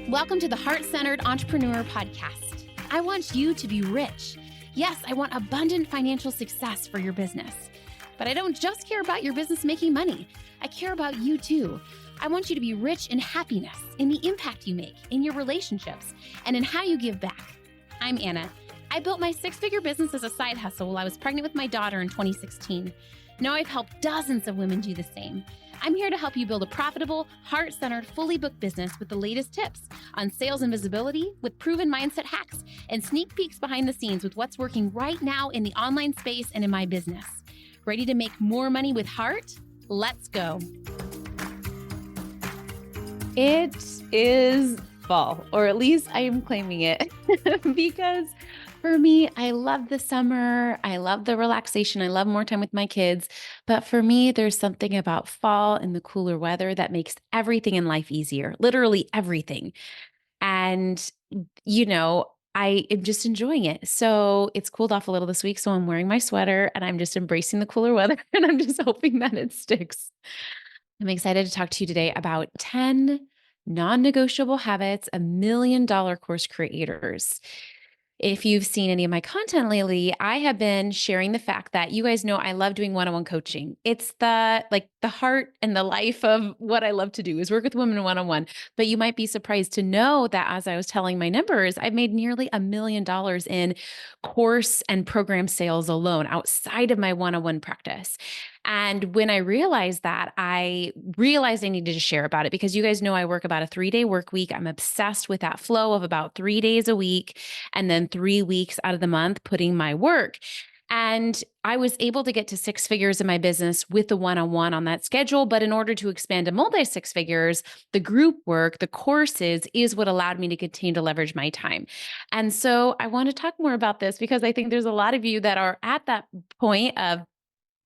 Welcome to the Heart-Centered Entrepreneur Podcast. I want you to be rich. Yes, I want abundant financial success for your business. But I don't just care about your business making money. I care about you too. I want you to be rich in happiness, in the impact you make, in your relationships, and in how you give back. I'm Anna. I built my six-figure business as a side hustle while I was pregnant with my daughter in 2016. Now I've helped dozens of women do the same. I'm here to help you build a profitable, heart-centered, fully booked business with the latest tips on sales and visibility, with proven mindset hacks, and sneak peeks behind the scenes with what's working right now in the online space and in my business. Ready to make more money with heart? Let's go. It is fall, or at least I am claiming it, because for me, I love the summer. I love the relaxation. I love more time with my kids. But for me, there's something about fall and the cooler weather that makes everything in life easier, literally everything. And, I am just enjoying it. So it's cooled off a little this week. So I'm wearing my sweater and I'm just embracing the cooler weather and I'm just hoping that it sticks. I'm excited to talk to you today about 10 non-negotiable habits of $1 million course creators. If you've seen any of my content lately, I have been sharing the fact that you guys know I love doing one-on-one coaching. It's the heart and the life of what I love to do is work with women one-on-one. But you might be surprised to know that as I was telling my numbers, I've made nearly $1 million in course and program sales alone outside of my one-on-one practice. And when I realized that, I realized I needed to share about it because you guys know I work about a 3-day work week. I'm obsessed with that flow of about 3 days a week and then 3 weeks out of the month putting my work. And I was able to get to 6 figures in my business with the one-on-one on that schedule. But in order to expand to multi-6 figures, the group work, the courses is what allowed me to continue to leverage my time. And so I want to talk more about this because I think there's a lot of you that are at that point of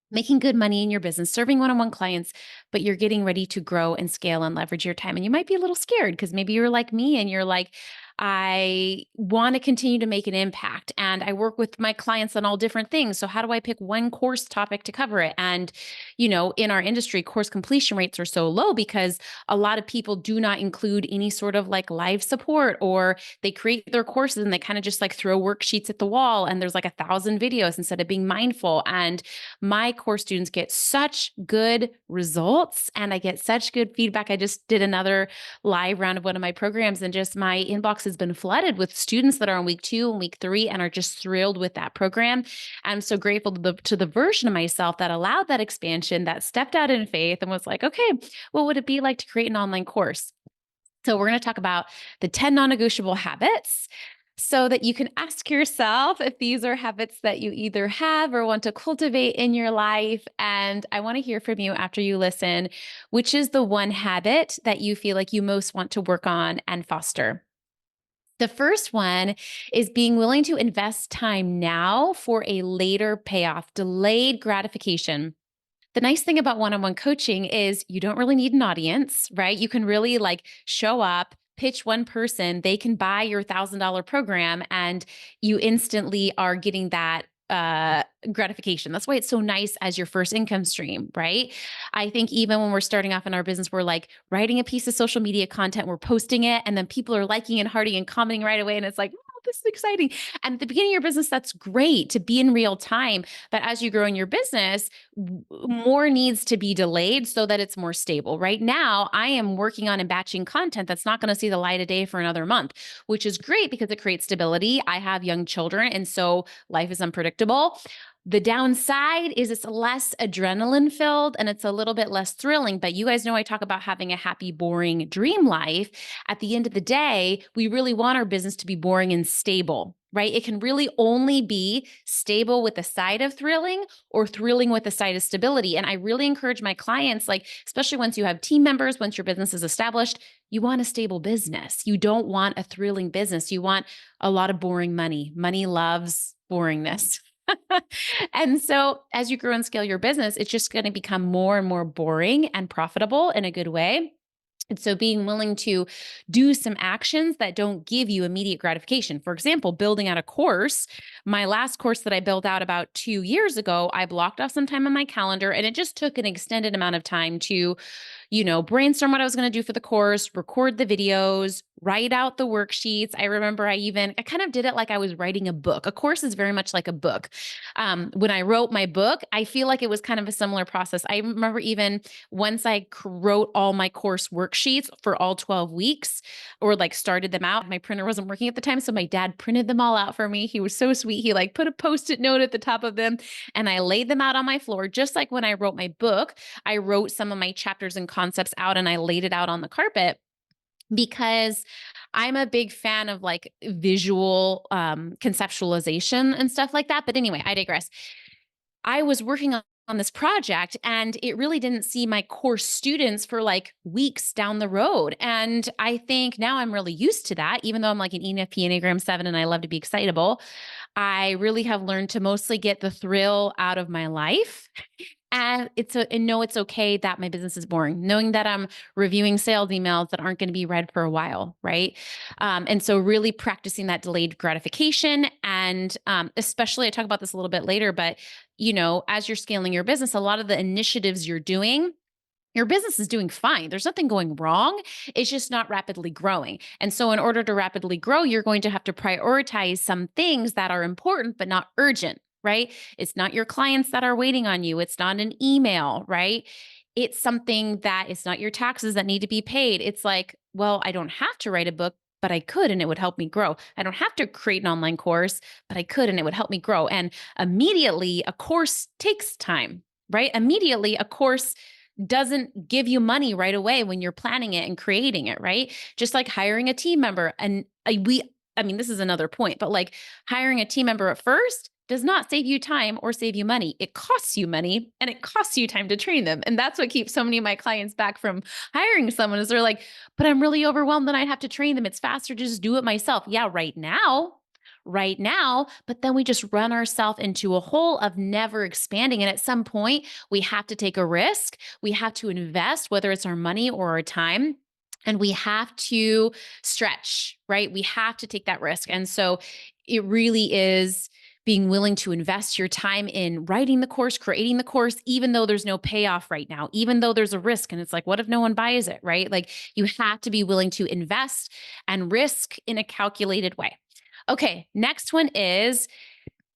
making good money in your business, serving one-on-one clients, but you're getting ready to grow and scale and leverage your time. And you might be a little scared because maybe you're like me and you're like, I want to continue to make an impact and I work with my clients on all different things. So how do I pick one course topic to cover it? And, in our industry, course completion rates are so low because a lot of people do not include any sort of live support, or they create their courses and they kind of just throw worksheets at the wall and there's 1,000 videos instead of being mindful. And my course students get such good results and I get such good feedback. I just did another live round of one of my programs and just my inbox has been flooded with students that are on week 2 and week 3 and are just thrilled with that program. I'm so grateful to the version of myself that allowed that expansion, that stepped out in faith and was like, okay, what would it be like to create an online course? So we're going to talk about the 10 non-negotiable habits so that you can ask yourself if these are habits that you either have or want to cultivate in your life. And I want to hear from you after you listen, which is the one habit that you feel like you most want to work on and foster. The first one is being willing to invest time now for a later payoff, delayed gratification. The nice thing about one-on-one coaching is you don't really need an audience, right? You can really show up, pitch one person, they can buy your $1,000 program and you instantly are getting that gratification. That's why it's so nice as your first income stream, right? I think even when we're starting off in our business, we're writing a piece of social media content, we're posting it, and then people are liking and hearting and commenting right away. And it's like, oh, this is exciting. And at the beginning of your business, that's great to be in real time. But as you grow in your business, more needs to be delayed so that it's more stable. Right now, I am working on and batching content that's not going to see the light of day for another month, which is great because it creates stability. I have young children, and so life is unpredictable. The downside is it's less adrenaline filled and it's a little bit less thrilling, but you guys know I talk about having a happy, boring dream life. At the end of the day, we really want our business to be boring and stable, right? It can really only be stable with the side of thrilling or thrilling with the side of stability. And I really encourage my clients, especially once you have team members, once your business is established, you want a stable business. You don't want a thrilling business. You want a lot of boring money. Money loves boringness. And so as you grow and scale your business, it's just going to become more and more boring and profitable in a good way. And so being willing to do some actions that don't give you immediate gratification. For example, building out a course. My last course that I built out about 2 years ago, I blocked off some time on my calendar and it just took an extended amount of time to, brainstorm what I was going to do for the course, record the videos, write out the worksheets. I remember I kind of did it like I was writing a book. A course is very much like a book. When I wrote my book, I feel like it was kind of a similar process. I remember even once I wrote all my course worksheets for all 12 weeks or like started them out, my printer wasn't working at the time. So my dad printed them all out for me. He was so sweet. He like put a post-it note at the top of them and I laid them out on my floor. Just like when I wrote my book, I wrote some of my chapters and concepts out and I laid it out on the carpet because I'm a big fan of like visual conceptualization and stuff like that. But anyway, I digress. I was working on this project and it really didn't see my course students for like weeks down the road. And I think now I'm really used to that, even though I'm like an ENFP Enneagram 7 and I love to be excitable. I really have learned to mostly get the thrill out of my life. And know it's okay that my business is boring, knowing that I'm reviewing sales emails that aren't going to be read for a while, right? And so really practicing that delayed gratification, and especially I talk about this a little bit later, but as you're scaling your business, a lot of the initiatives you're doing. Your business is doing fine. There's nothing going wrong. It's just not rapidly growing. And so, in order to rapidly grow, you're going to have to prioritize some things that are important, but not urgent, right? It's not your clients that are waiting on you. It's not an email, right? It's something that it's not your taxes that need to be paid. It's like, well, I don't have to write a book, but I could and it would help me grow. I don't have to create an online course, but I could and it would help me grow. And immediately, a course takes time, right? Immediately, a course doesn't give you money right away when you're planning it and creating it, right? Just like hiring a team member. And I mean, this is another point, but like hiring a team member at first does not save you time or save you money. It costs you money and it costs you time to train them. And that's what keeps so many of my clients back from hiring someone is they're like, but I'm really overwhelmed and I have to train them. It's faster to just do it myself. Yeah, right now, but then we just run ourselves into a hole of never expanding. And at some point, we have to take a risk. We have to invest, whether it's our money or our time. And we have to stretch, right? We have to take that risk. And so it really is being willing to invest your time in writing the course, creating the course, even though there's no payoff right now, even though there's a risk. And it's like, what if no one buys it, right? Like you have to be willing to invest and risk in a calculated way. Okay, next one is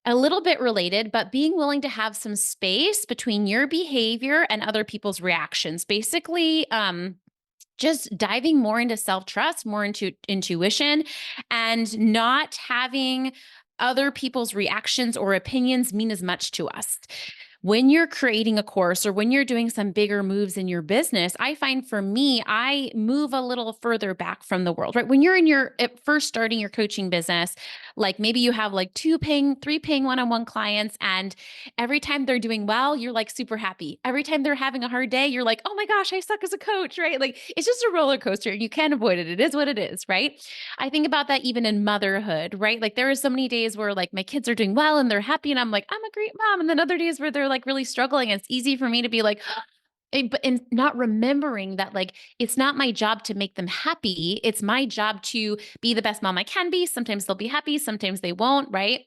a little bit related, but being willing to have some space between your behavior and other people's reactions. Basically, just diving more into self-trust, more into intuition, and not having other people's reactions or opinions mean as much to us. When you're creating a course or when you're doing some bigger moves in your business, I find for me, I move a little further back from the world, right? When you're at first starting your coaching business, like maybe you have like three paying one-on-one clients, and every time they're doing well, you're like super happy. Every time they're having a hard day, you're like, oh my gosh, I suck as a coach, right? Like it's just a roller coaster. You can't avoid it. It is what it is, right? I think about that even in motherhood, right? Like there are so many days where like my kids are doing well and they're happy and I'm like, I'm a great mom. And then other days where they're like really struggling. And it's easy for me to be like, and not remembering that like it's not my job to make them happy. It's my job to be the best mom I can be. Sometimes they'll be happy, sometimes they won't, right?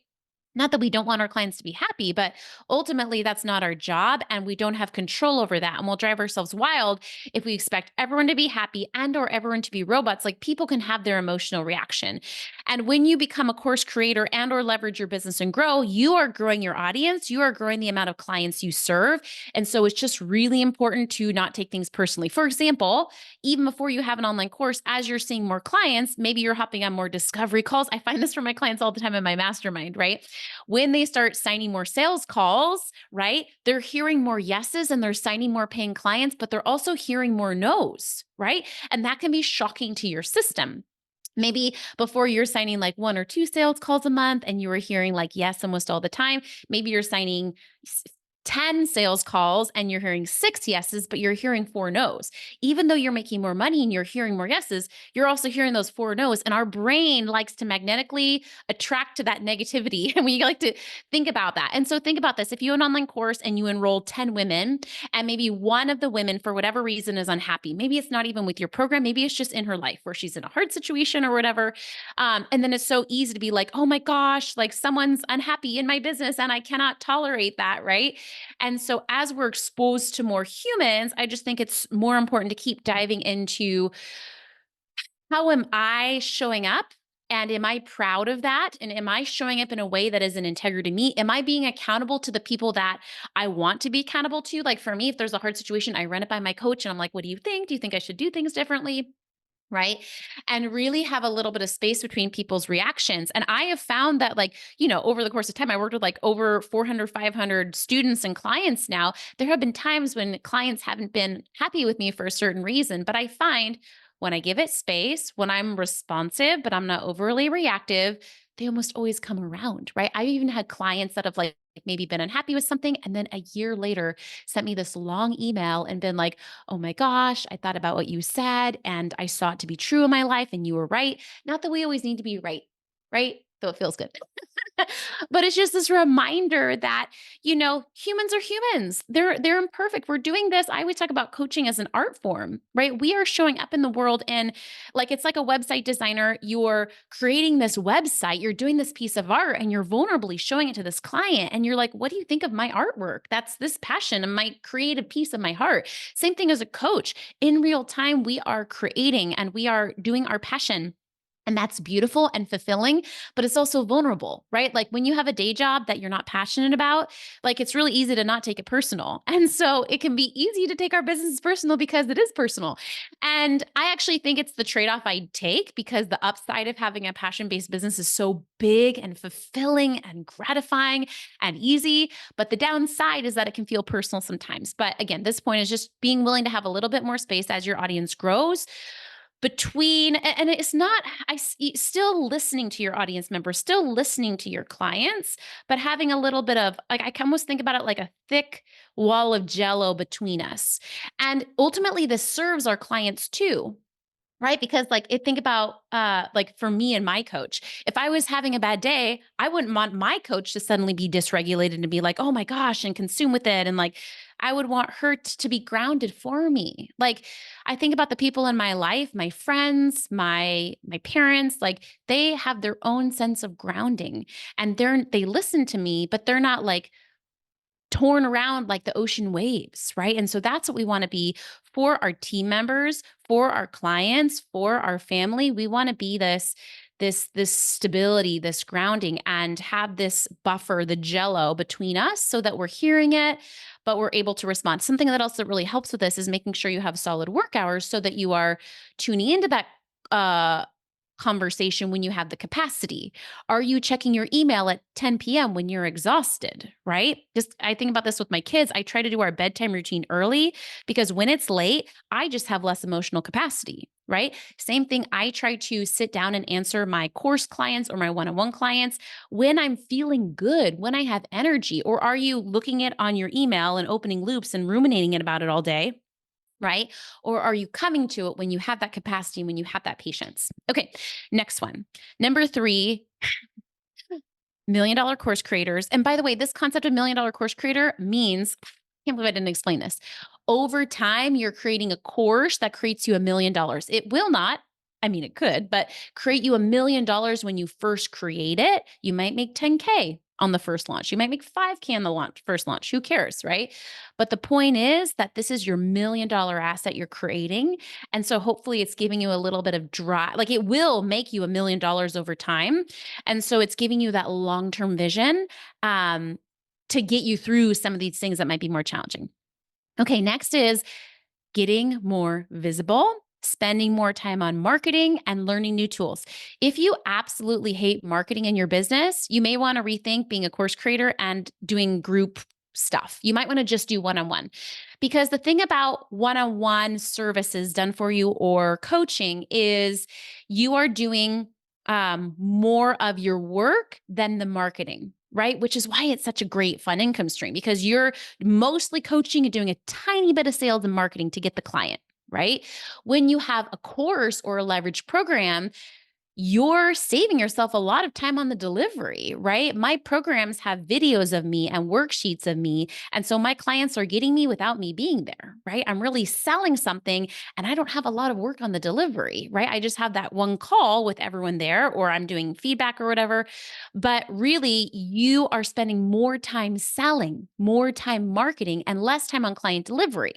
Not that we don't want our clients to be happy, but ultimately that's not our job and we don't have control over that. And we'll drive ourselves wild if we expect everyone to be happy and or everyone to be robots. Like people can have their emotional reaction. And when you become a course creator and or leverage your business and grow, you are growing your audience, you are growing the amount of clients you serve. And so it's just really important to not take things personally. For example, even before you have an online course, as you're seeing more clients, maybe you're hopping on more discovery calls. I find this from my clients all the time in my mastermind, right? When they start signing more sales calls, right? They're hearing more yeses and they're signing more paying clients, but they're also hearing more no's, right? And that can be shocking to your system. Maybe before you're signing like one or two sales calls a month and you were hearing like yes almost all the time. Maybe you're signing 10 sales calls and you're hearing 6 yeses, but you're hearing 4 no's. Even though you're making more money and you're hearing more yeses, you're also hearing those 4 no's. And our brain likes to magnetically attract to that negativity. And we like to think about that. And so think about this. If you have an online course and you enroll 10 women, and maybe one of the women, for whatever reason, is unhappy, maybe it's not even with your program, maybe it's just in her life where she's in a hard situation or whatever. And then it's so easy to be like, oh my gosh, like someone's unhappy in my business and I cannot tolerate that, right? And so as we're exposed to more humans, I just think it's more important to keep diving into How am I showing up? And am I proud of that? And am I showing up in a way that is an integrity to me? Am I being accountable to the people that I want to be accountable to? Like for me, if there's a hard situation, I run it by my coach and I'm like, what do you think? Do you think I should do things differently? Right. And really have a little bit of space between people's reactions. And I have found that, like, over the course of time, I worked with like over 400, 500 students and clients now. There have been times when clients haven't been happy with me for a certain reason, but I find when I give it space, when I'm responsive, but I'm not overly reactive, they almost always come around, right? I've even had clients that have like maybe been unhappy with something and then a year later sent me this long email and been like, oh my gosh, I thought about what you said and I saw it to be true in my life and you were right. Not that we always need to be right, right? Though it feels good. But it's just this reminder that, humans are humans. They're imperfect. We're doing this. I always talk about coaching as an art form, right? We are showing up in the world and like it's like a website designer, you're creating this website, you're doing this piece of art and you're vulnerably showing it to this client and you're like, "What do you think of my artwork? That's this passion and my creative piece of my heart." Same thing as a coach. In real time, we are creating and we are doing our passion. And that's beautiful and fulfilling, but it's also vulnerable, right? Like when you have a day job that you're not passionate about, like it's really easy to not take it personal. And so it can be easy to take our business personal because it is personal. And I actually think it's the trade off I take because the upside of having a passion based business is so big and fulfilling and gratifying and easy. But the downside is that it can feel personal sometimes. But again, this point is just being willing to have a little bit more space as your audience grows between and it's not still listening to your audience members, still listening to your clients, but having a little bit of like I can almost think about it like a thick wall of jello between us. And ultimately this serves our clients too. Right? Because like think about like for me and my coach, if I was having a bad day, I wouldn't want my coach to suddenly be dysregulated and be like, "Oh my gosh," and consume with it and like I would want her to be grounded for me. Like I think about the people in my life, my friends, my parents, like they have their own sense of grounding and they listen to me, but they're not like torn around like the ocean waves, right? And so that's what we want to be for our team members, for our clients, for our family. We want to be this stability, this grounding and have this buffer, the jello between us so that we're hearing it but we're able to respond. Something that also really helps with this is making sure you have solid work hours so that you are tuning into that uh conversation when you have the capacity? Are you checking your email at 10 p.m. when you're exhausted, right? Just I think about this with my kids. I try to do our bedtime routine early because when it's late, I just have less emotional capacity, right? Same thing, I try to sit down and answer my course clients or my one-on-one clients when I'm feeling good, when I have energy, or are you looking it on your email and opening loops and ruminating it about it all day? Right? Or are you coming to it when you have that capacity, when you have that patience? Okay, next one. Number three, $1 million course creators. And by the way, this concept of $1 million course creator means, I can't believe I didn't explain this. Over time, you're creating a course that creates you $1 million. It will not, I mean, it could, but create you $1 million when you first create it. You might make 10K on the first launch. You might make 5K on the first launch. Who cares, right? But the point is that this is your $1 million asset you're creating. And so hopefully it's giving you a little bit of drive, like it will make you $1 million over time. And so it's giving you that long-term vision to get you through some of these things that might be more challenging. Okay, next is getting more visible, spending more time on marketing and learning new tools. If you absolutely hate marketing in your business, you may want to rethink being a course creator and doing group stuff. You might want to just do one-on-one. Because the thing about one-on-one services done for you or coaching is you are doing more of your work than the marketing, right? Which is why it's such a great fun income stream because you're mostly coaching and doing a tiny bit of sales and marketing to get the client, right? When you have a course or a leverage program, you're saving yourself a lot of time on the delivery, right? My programs have videos of me and worksheets of me. And so my clients are getting me without me being there, right? I'm really selling something and I don't have a lot of work on the delivery, right? I just have that one call with everyone there, or I'm doing feedback or whatever. But really, you are spending more time selling, more time marketing, and less time on client delivery.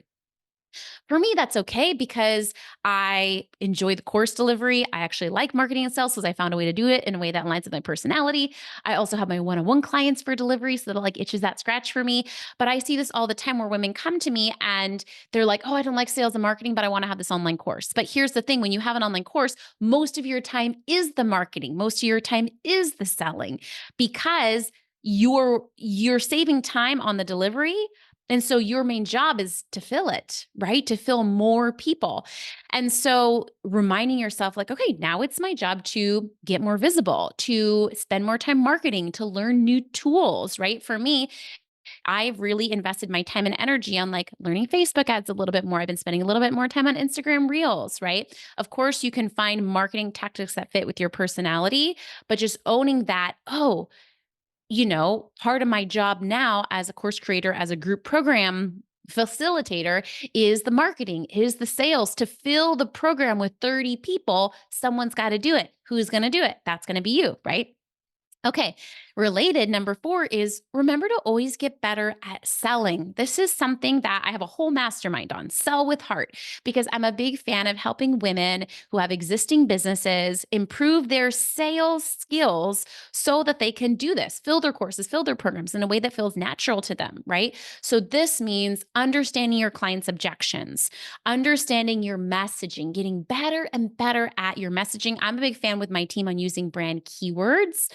For me, that's okay because I enjoy the course delivery. I actually like marketing and sales because I found a way to do it in a way that aligns with my personality. I also have my one-on-one clients for delivery, so that like itches that scratch for me. But I see this all the time where women come to me and they're like, "Oh, I don't like sales and marketing, but I want to have this online course." But here's the thing, when you have an online course, most of your time is the marketing. Most of your time is the selling because you're saving time on the delivery, and so your main job is to fill it, right? To fill more people. And so reminding yourself, like, okay, now it's my job to get more visible, to spend more time marketing, to learn new tools, right? For me, I've really invested my time and energy on like learning Facebook ads a little bit more. I've been spending a little bit more time on Instagram Reels, right? Of course, you can find marketing tactics that fit with your personality, but just owning that, oh, part of my job now as a course creator, as a group program facilitator is the marketing, is the sales. To fill the program with 30 people, someone's got to do it. Who's going to do it? That's going to be you, right? Okay. Related, number 4 is remember to always get better at selling. This is something that I have a whole mastermind on, sell with heart, because I'm a big fan of helping women who have existing businesses improve their sales skills so that they can do this, fill their courses, fill their programs in a way that feels natural to them, right? So this means understanding your clients' objections, understanding your messaging, getting better and better at your messaging. I'm a big fan with my team on using brand keywords.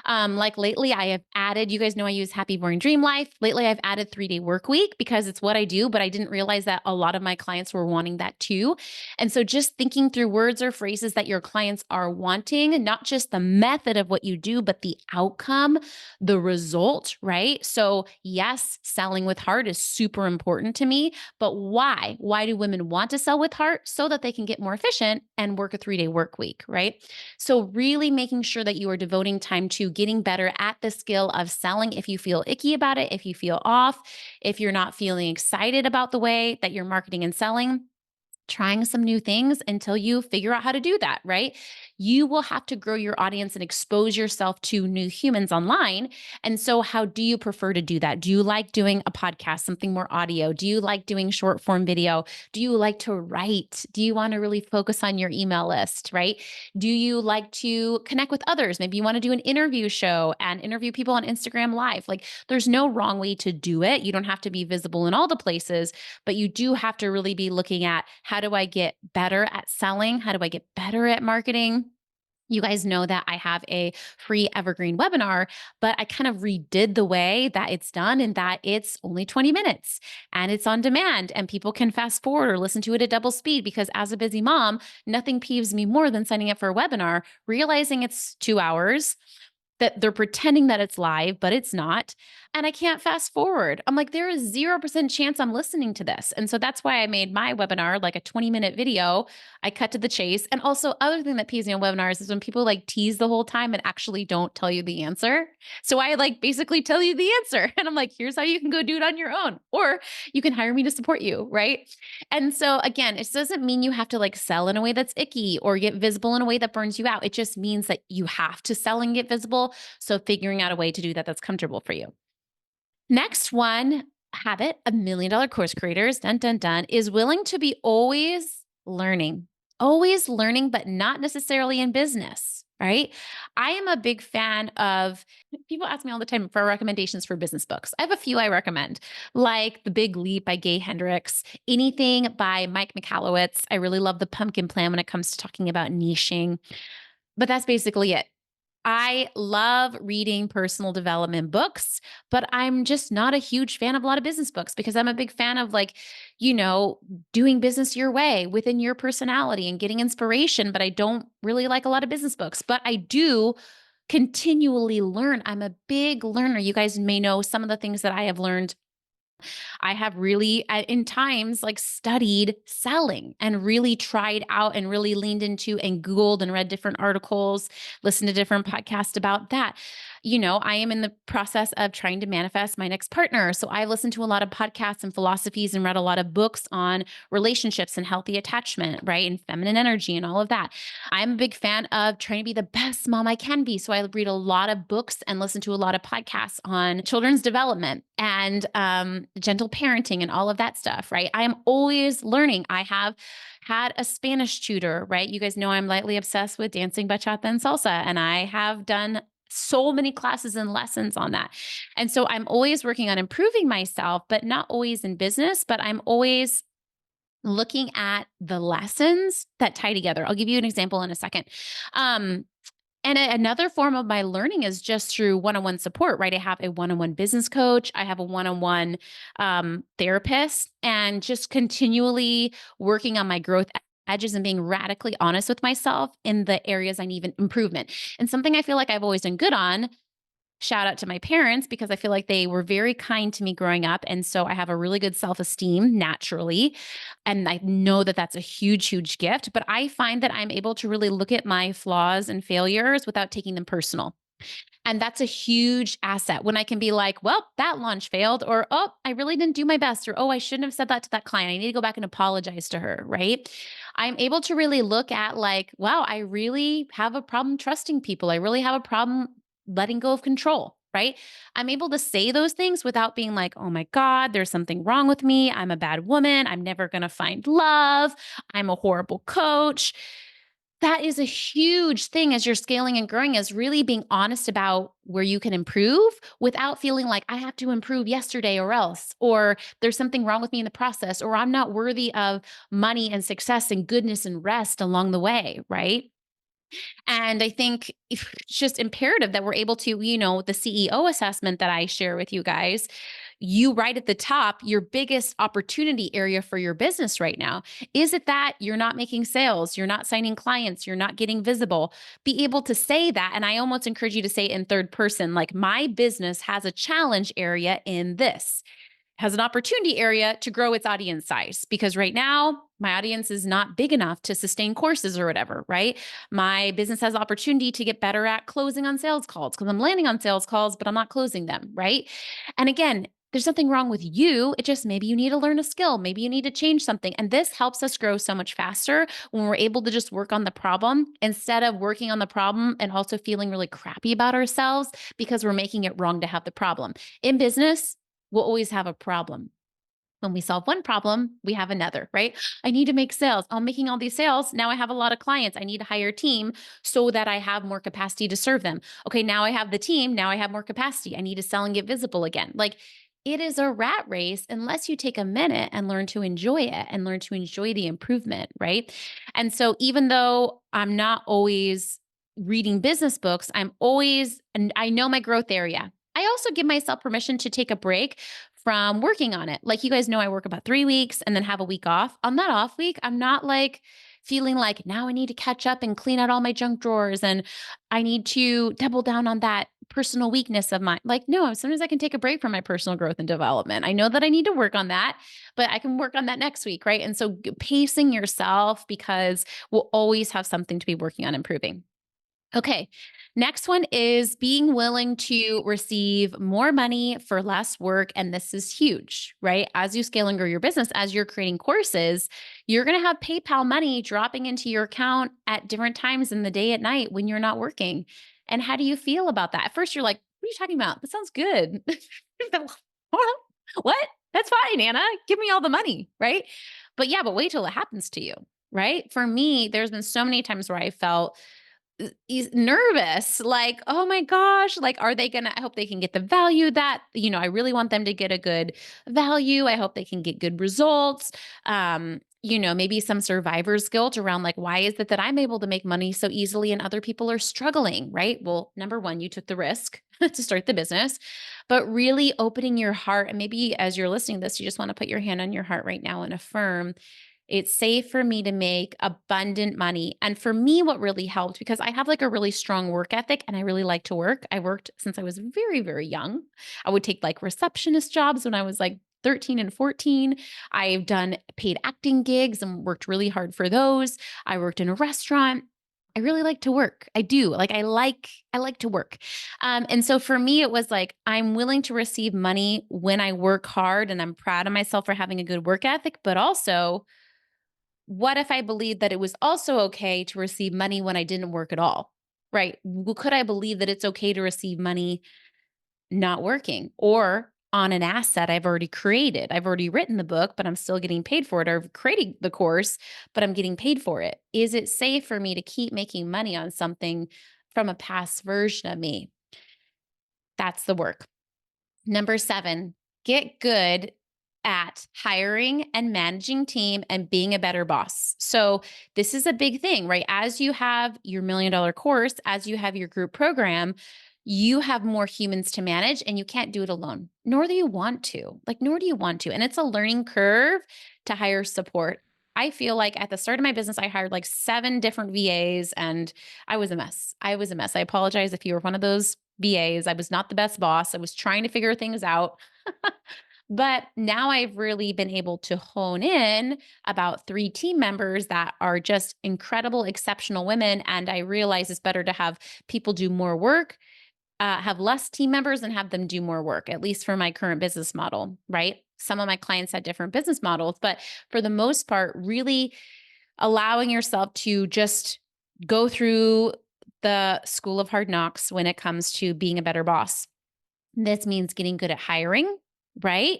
Like lately, I have added, you guys know I use Happy Boring Dream Life. Lately, I've added 3-day work week because it's what I do, but I didn't realize that a lot of my clients were wanting that too. And so just thinking through words or phrases that your clients are wanting, not just the method of what you do, but the outcome, the result, right? So, yes, selling with heart is super important to me, but why? Why do women want to sell with heart? So that they can get more efficient and work a 3-day work week, right? So, really making sure that you are devoting time to getting better at the skill of selling. If you feel icky about it, if you feel off, if you're not feeling excited about the way that you're marketing and selling, trying some new things until you figure out how to do that, right? You will have to grow your audience and expose yourself to new humans online. And so, how do you prefer to do that? Do you like doing a podcast, something more audio? Do you like doing short form video? Do you like to write? Do you want to really focus on your email list, right? Do you like to connect with others? Maybe you want to do an interview show and interview people on Instagram Live. Like, there's no wrong way to do it. You don't have to be visible in all the places, but you do have to really be looking at how do I get better at selling? How do I get better at marketing? You guys know that I have a free evergreen webinar, but I kind of redid the way that it's done in that it's only 20 minutes and it's on demand and people can fast forward or listen to it at double speed because as a busy mom, nothing peeves me more than signing up for a webinar, realizing it's 2 hours, that they're pretending that it's live, but it's not. And I can't fast forward. I'm like, there is 0% chance I'm listening to this. And so that's why I made my webinar like a 20-minute video. I cut to the chase. And also, other thing that pees me on webinars is when people like tease the whole time and actually don't tell you the answer. So I like basically tell you the answer. And I'm like, here's how you can go do it on your own, or you can hire me to support you. Right. And so again, it doesn't mean you have to like sell in a way that's icky or get visible in a way that burns you out. It just means that you have to sell and get visible. So figuring out a way to do that that's comfortable for you. Next one habit of $1 million course creators, dun, dun, dun, is willing to be always learning, but not necessarily in business, right? I am a big fan of people ask me all the time for recommendations for business books. I have a few I recommend, like The Big Leap by Gay Hendricks, anything by Mike Michalowicz. I really love The Pumpkin Plan when it comes to talking about niching, but that's basically it. I love reading personal development books, but I'm just not a huge fan of a lot of business books because I'm a big fan of like, doing business your way within your personality and getting inspiration. But I don't really like a lot of business books, but I do continually learn. I'm a big learner. You guys may know some of the things that I have learned. I have really, in times, like studied selling and really tried out and really leaned into and Googled and read different articles, listened to different podcasts about that. I am in the process of trying to manifest my next partner. So I've listened to a lot of podcasts and philosophies and read a lot of books on relationships and healthy attachment, right? And feminine energy and all of that. I'm a big fan of trying to be the best mom I can be. So I read a lot of books and listen to a lot of podcasts on children's development and gentle parenting and all of that stuff, right? I am always learning. I have had a Spanish tutor, right? You guys know I'm lightly obsessed with dancing bachata and salsa, and I have done so many classes and lessons on that. And so I'm always working on improving myself, but not always in business, but I'm always looking at the lessons that tie together. I'll give you an example in a second. Um, another form of my learning is just through one-on-one support, right? I have a one-on-one business coach, I have a one-on-one therapist, and just continually working on my growth edges and being radically honest with myself in the areas I need improvement. And something I feel like I've always done good on. Shout out to my parents because I feel like they were very kind to me growing up. And so I have a really good self esteem naturally. And I know that that's a huge, huge gift. But I find that I'm able to really look at my flaws and failures without taking them personal. And that's a huge asset when I can be like, well, that launch failed, or, oh, I really didn't do my best, or, oh, I shouldn't have said that to that client. I need to go back and apologize to her, right? I'm able to really look at like, wow, I really have a problem trusting people. I really have a problem letting go of control. Right. I'm able to say those things without being like, oh my God, there's something wrong with me. I'm a bad woman. I'm never going to find love. I'm a horrible coach. That is a huge thing as you're scaling and growing, is really being honest about where you can improve without feeling like I have to improve yesterday or else, or there's something wrong with me in the process, or I'm not worthy of money and success and goodness and rest along the way. Right. And I think it's just imperative that we're able to, the CEO assessment that I share with you guys, you right at the top, your biggest opportunity area for your business right now. Is it that you're not making sales, you're not signing clients, you're not getting visible? Be able to say that. And I almost encourage you to say it in third person, like, my business has a challenge area in this, has an opportunity area to grow its audience size, because right now my audience is not big enough to sustain courses or whatever, right? My business has opportunity to get better at closing on sales calls because I'm landing on sales calls, but I'm not closing them, right? And again, there's nothing wrong with you. It just, maybe you need to learn a skill. Maybe you need to change something. And this helps us grow so much faster when we're able to just work on the problem instead of working on the problem and also feeling really crappy about ourselves because we're making it wrong to have the problem. In business, we'll always have a problem. When we solve one problem, we have another, right? I need to make sales. I'm making all these sales. Now I have a lot of clients. I need to hire a team so that I have more capacity to serve them. Okay, now I have the team. Now I have more capacity. I need to sell and get visible again. Like, it is a rat race unless you take a minute and learn to enjoy it and learn to enjoy the improvement, right? And so even though I'm not always reading business books, and I know my growth area. I also give myself permission to take a break from working on it. Like, you guys know, I work about 3 weeks and then have a week off. On that off week, I'm not like feeling like now I need to catch up and clean out all my junk drawers and I need to double down on that personal weakness of mine. Like, no, sometimes I can take a break from my personal growth and development. I know that I need to work on that, but I can work on that next week, right? And so pacing yourself, because we'll always have something to be working on improving. Okay. Next one is being willing to receive more money for less work. And this is huge, right? As you scale and grow your business, as you're creating courses, you're going to have PayPal money dropping into your account at different times in the day, at night, when you're not working. And how do you feel about that? At first, you're like, what are you talking about? That sounds good. What? That's fine, Anna. Give me all the money, right? But yeah, but wait till it happens to you, right? For me, there's been so many times where I felt nervous, like, oh my gosh, like, are they gonna, I hope they can get the value that, I really want them to get a good value. I hope they can get good results. Maybe some survivor's guilt around, like, why is it that I'm able to make money so easily and other people are struggling, right? Well, number one, you took the risk to start the business, but really opening your heart. And maybe as you're listening to this, you just want to put your hand on your heart right now and affirm, it's safe for me to make abundant money. And for me, what really helped, because I have like a really strong work ethic and I really like to work. I worked since I was very, very young. I would take like receptionist jobs when I was like 13 and 14. I've done paid acting gigs and worked really hard for those. I worked in a restaurant. I really like to work. I do. Like I like to work. And so for me, it was like I'm willing to receive money when I work hard and I'm proud of myself for having a good work ethic, but also what if I believed that it was also okay to receive money when I didn't work at all? Right? Well, could I believe that it's okay to receive money not working or on an asset I've already created? I've already written the book, but I'm still getting paid for it, or creating the course, but I'm getting paid for it. Is it safe for me to keep making money on something from a past version of me? That's the work. Number 7, get good at hiring and managing team and being a better boss. So, this is a big thing, right? As you have your $1,000,000 course, as you have your group program, you have more humans to manage and you can't do it alone, nor do you want to. Like, nor do you want to. And it's a learning curve to hire support. I feel like at the start of my business, I hired like 7 different VAs and I was a mess. I was a mess. I apologize if you were one of those VAs. I was not the best boss. I was trying to figure things out. But now I've really been able to hone in about 3 team members that are just incredible, exceptional women. And I realize it's better to have people do more work, have less team members and have them do more work, at least for my current business model, right? Some of my clients had different business models, but for the most part, really allowing yourself to just go through the school of hard knocks when it comes to being a better boss. This means getting good at hiring, right?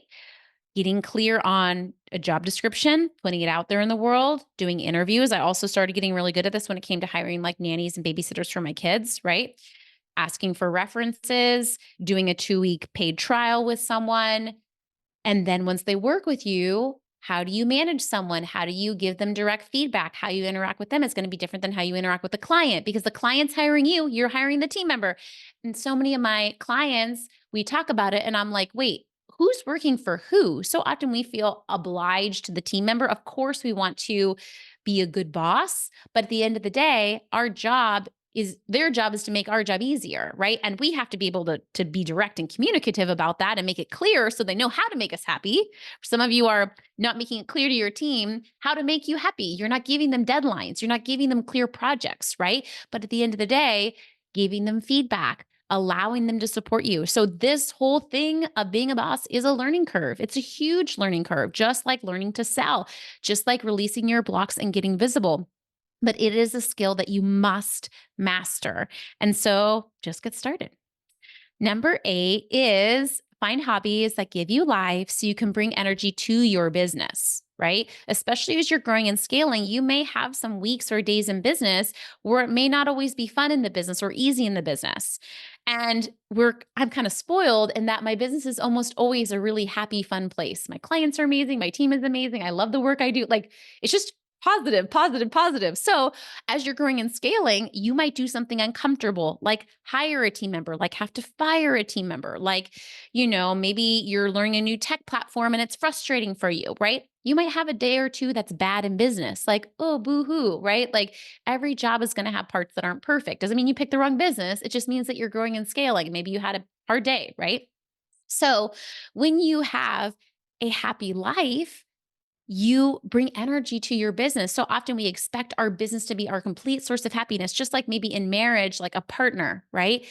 Getting clear on a job description, putting it out there in the world, doing interviews. I also started getting really good at this when it came to hiring like nannies and babysitters for my kids, right? Asking for references, doing a 2-week paid trial with someone, and then once they work with you, how do you manage someone? How do you give them direct feedback? How you interact with them is going to be different than how you interact with the client because the client's hiring you, you're hiring the team member. And so many of my clients, we talk about it and I'm like, wait, who's working for who? So often we feel obliged to the team member. Of course, we want to be a good boss, but at the end of the day, our job is their job is to make our job easier, right? And we have to be able to be direct and communicative about that and make it clear so they know how to make us happy. Some of you are not making it clear to your team how to make you happy. You're not giving them deadlines. You're not giving them clear projects, right? But at the end of the day, giving them feedback, allowing them to support you. So this whole thing of being a boss is a learning curve. It's a huge learning curve, just like learning to sell, just like releasing your blocks and getting visible, but it is a skill that you must master. And so just get started. Number 8 is find hobbies that give you life so you can bring energy to your business, right? Especially as you're growing and scaling, you may have some weeks or days in business where it may not always be fun in the business or easy in the business. And I'm kind of spoiled in that my business is almost always a really happy, fun place. My clients are amazing, my team is amazing. I love the work I do. Like it's just positive, positive, positive. So as you're growing and scaling, you might do something uncomfortable, like hire a team member, like have to fire a team member, like, maybe you're learning a new tech platform and it's frustrating for you, right? You might have a day or two that's bad in business, like, oh, boo hoo, right? Like every job is going to have parts that aren't perfect. Doesn't mean you picked the wrong business. It just means that you're growing and scaling. Maybe you had a hard day, right? So when you have a happy life, you bring energy to your business. So often we expect our business to be our complete source of happiness, just like maybe in marriage, like a partner, right?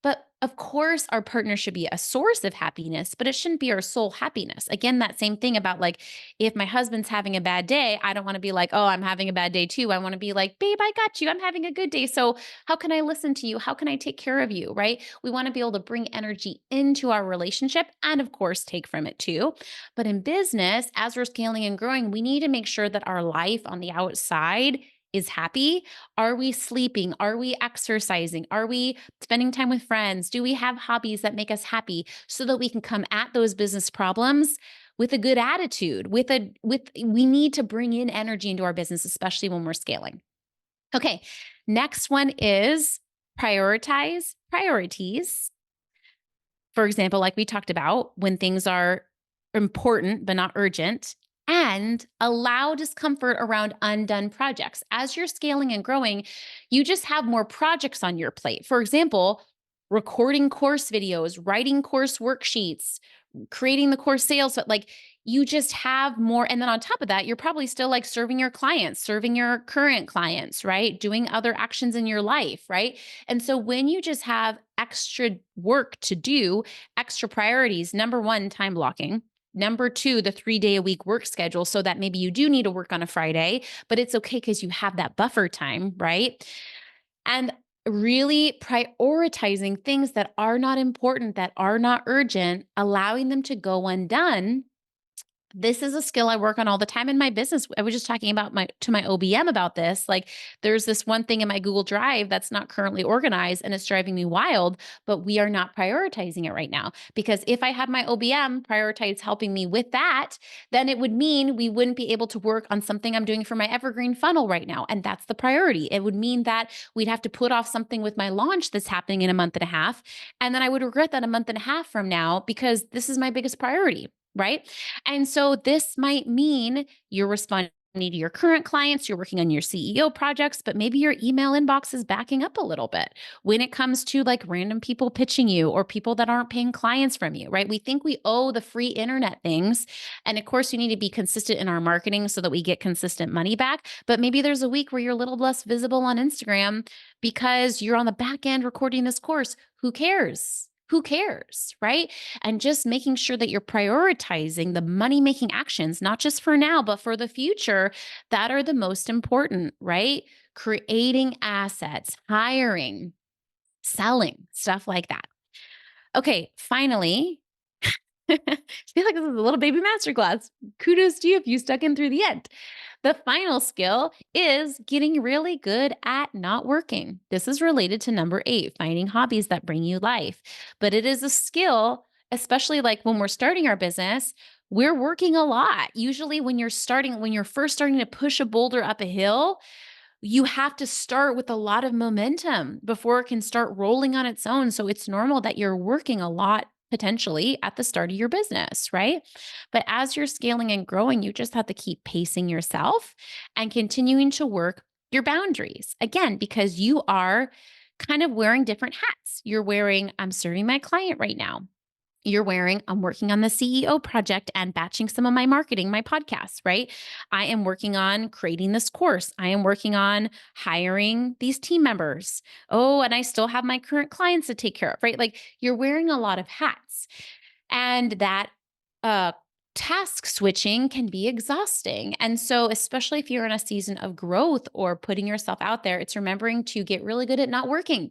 But of course, our partner should be a source of happiness, but it shouldn't be our sole happiness. Again, that same thing about like, if my husband's having a bad day, I don't want to be like, oh, I'm having a bad day too. I want to be like, babe, I got you. I'm having a good day. So, how can I listen to you? How can I take care of you? Right? We want to be able to bring energy into our relationship and, of course, take from it too. But in business, as we're scaling and growing, we need to make sure that our life on the outside is happy. Are we sleeping? Are we exercising? Are we spending time with friends? Do we have hobbies that make us happy so that we can come at those business problems with a good attitude, we need to bring in energy into our business, especially when we're scaling. Okay. Next one is prioritize priorities. For example, like we talked about, when things are important but not urgent, and allow discomfort around undone projects. As you're scaling and growing, you just have more projects on your plate. For example, recording course videos, writing course worksheets, creating the course sales. But like you just have more. And then on top of that, you're probably still like serving your clients, serving your current clients, right? Doing other actions in your life, right? And so when you just have extra work to do, extra priorities, number one, time blocking. Number two, the 3 day a week work schedule, so that maybe you do need to work on a Friday, but it's okay because you have that buffer time, right? And really prioritizing things that are not important, that are not urgent, allowing them to go undone. This is a skill I work on all the time in my business. I was just talking about my OBM about this. Like there's this one thing in my Google Drive that's not currently organized and it's driving me wild, but we are not prioritizing it right now. Because if I had my OBM prioritize helping me with that, then it would mean we wouldn't be able to work on something I'm doing for my evergreen funnel right now. And that's the priority. It would mean that we'd have to put off something with my launch that's happening in a month and a half. And then I would regret that a month and a half from now because this is my biggest priority. Right. And so this might mean you're responding to your current clients, you're working on your CEO projects, but maybe your email inbox is backing up a little bit when it comes to like random people pitching you or people that aren't paying clients from you, right? We think we owe the free internet things. And of course, you need to be consistent in our marketing so that we get consistent money back. But maybe there's a week where you're a little less visible on Instagram because you're on the back end recording this course. Who cares? Who cares, right? And just making sure that you're prioritizing the money making actions, not just for now, but for the future that are the most important, right? Creating assets, hiring, selling, stuff like that. Okay, finally, I feel like this is a little baby masterclass. Kudos to you if you stuck in through the end. The final skill is getting really good at not working. This is related to number 8, finding hobbies that bring you life. But it is a skill, especially like when we're starting our business, we're working a lot. Usually when you're first starting to push a boulder up a hill, you have to start with a lot of momentum before it can start rolling on its own. So it's normal that you're working a lot potentially at the start of your business, right? But as you're scaling and growing, you just have to keep pacing yourself and continuing to work your boundaries. Again, because you are kind of wearing different hats. You're wearing, I'm serving my client right now. You're wearing, I'm working on the CEO project and batching some of my marketing, my podcasts, right? I am working on creating this course. I am working on hiring these team members. Oh, and I still have my current clients to take care of, right? Like you're wearing a lot of hats. And that uh, task switching can be exhausting. And so, especially if you're in a season of growth or putting yourself out there, it's remembering to get really good at not working.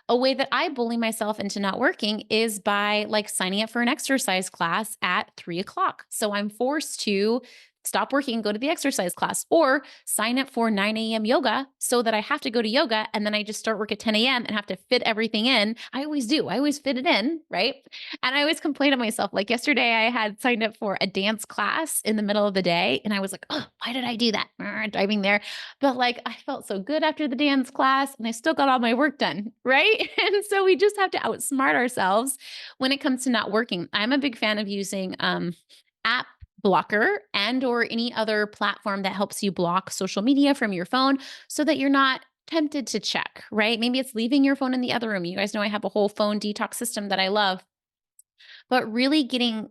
A way that I bully myself into not working is by like signing up for an exercise class at 3 o'clock. So I'm forced to stop working and go to the exercise class or sign up for 9 a.m. yoga so that I have to go to yoga and then I just start work at 10 a.m. and have to fit everything in. I always do. I always fit it in, right? And I always complain to myself. Like yesterday, I had signed up for a dance class in the middle of the day and I was like, oh, why did I do that? Driving there. But like I felt so good after the dance class and I still got all my work done, right? And so we just have to outsmart ourselves when it comes to not working. I'm a big fan of using app blocker and or any other platform that helps you block social media from your phone so that you're not tempted to check, right? Maybe it's leaving your phone in the other room. You guys know I have a whole phone detox system that I love, but really getting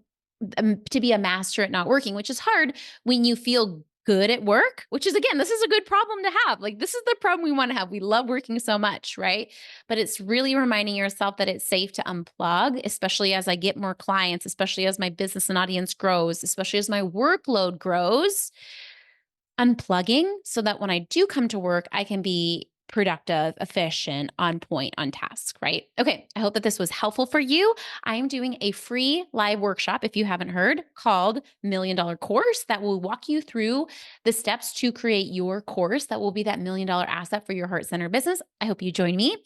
to be a master at not working, which is hard when you feel good at work, which is again, this is a good problem to have. Like, this is the problem we want to have. We love working so much, right? But it's really reminding yourself that it's safe to unplug, especially as I get more clients, especially as my business and audience grows, especially as my workload grows, unplugging so that when I do come to work, I can be productive, efficient, on point, on task, right? Okay, I hope that this was helpful for you. I am doing a free live workshop, if you haven't heard, called $1,000,000 Course that will walk you through the steps to create your course that will be that $1,000,000 asset for your heart center business. I hope you join me.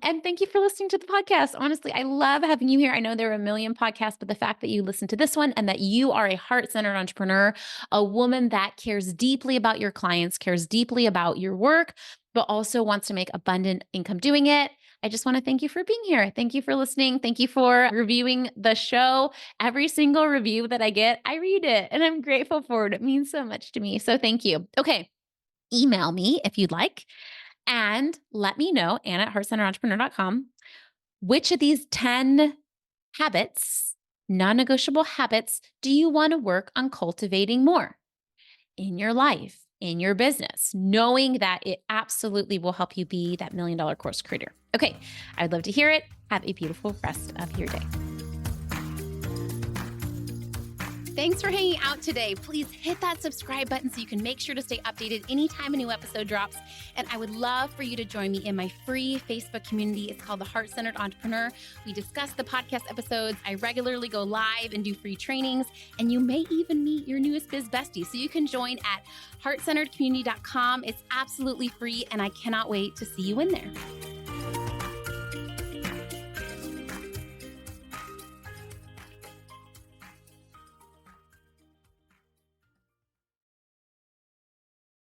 And thank you for listening to the podcast. Honestly, I love having you here. I know there are a million podcasts, but the fact that you listen to this one and that you are a heart centered entrepreneur, a woman that cares deeply about your clients, cares deeply about your work, but also wants to make abundant income doing it. I just want to thank you for being here. Thank you for listening. Thank you for reviewing the show. Every single review that I get, I read it and I'm grateful for it. It means so much to me. So thank you. Okay. Email me if you'd like and let me know, Anna at heartcenterentrepreneur.com, which of these 10 habits, non-negotiable habits, do you want to work on cultivating more in your life, in your business, knowing that it absolutely will help you be that $1 million course creator? Okay, I'd love to hear it. Have a beautiful rest of your day. Thanks for hanging out today. Please hit that subscribe button so you can make sure to stay updated anytime a new episode drops. And I would love for you to join me in my free Facebook community. It's called The Heart-Centered Entrepreneur. We discuss the podcast episodes. I regularly go live and do free trainings. And you may even meet your newest biz bestie. So you can join at heartcenteredcommunity.com. It's absolutely free, and I cannot wait to see you in there.